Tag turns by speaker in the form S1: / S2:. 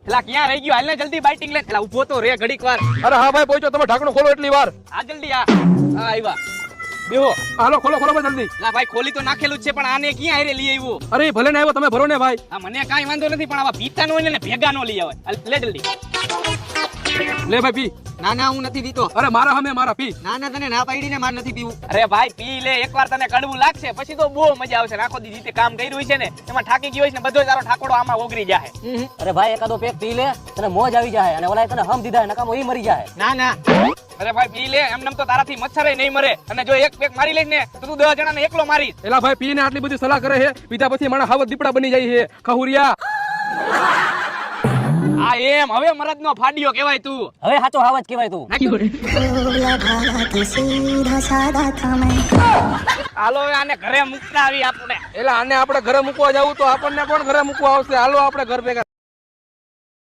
S1: એલા ક્યાં રહી ગયો? હાલ ને જલ્દી બાઇટિંગ લે. એલા ઊભો તો રે ઘડીક વાર.
S2: અરે હા ભાઈ પહોંચો, તમે ઢાંકણું ખોલો એટલી વાર.
S1: આ જલ્દી આ આવ્યા. બેહો.
S2: હાલો ખોલો ખોલો ભાઈ જલ્દી.
S1: એલા ભાઈ ખોલી તો નાખેલું જ છે પણ આને ક્યાં હારે લઈ આવ્યો?
S2: અરે ભલે ને આવ્યો, તમે ભરો ને ભાઈ.
S1: આ મને કાંઈ વાંધો નથી પણ આવા પીતા નો હોય ને ભેગા નો લઈ આવે. હાલ, લે જલ્દી.
S2: લે ભાઈ પી.
S3: ના ના હું નથી પીતો.
S2: અરે મારા હમે મારા પી.
S3: ના ના તને ના પાડી ને માર નથી પીવું.
S1: અરે ભાઈ પી લે, એકવાર તને કડવું લાગશે પછી તો બહુ મજા આવશે. આખો દી રીતે કામ કર્યું હોય છે ને એમાં થાકી ગયો હોય ને બધો તારો ઠાકોડો આમાં ઓગરી જાય.
S4: અરે ભાઈ એકાદો પેક પી લે, તને મોજ આવી જાય અને ઓલા તને હમ દીધા નકામો ઈ મરી જાય.
S3: ના ના
S1: અરે ભાઈ પી લે, એમ તો તારાથી મચ્છરે નહીં મરે. અને જો એક પેક મારી લઈશ ને તો તું 10 જણાને એકલો મારીશ.
S2: એલા ભાઈ પીને આટલી બધી સલાહ કરે છે, પીધા પછી માણા હાવત દીપડા બની જાય છે. ખહુરિયા.
S1: આ એમ હવે મરદનો ફાડ્યો કહેવાય તું.
S4: હવે સાચો હાવજ કહેવાય તું.
S1: હાલો હવે આને ઘરે મૂકતા આવી આપણે.
S2: એલા આને આપણે ઘરે મૂકવા જાવું તો આપણને કોણ ઘરે મૂકવા આવશે? હાલો આપણે ઘર ભેગા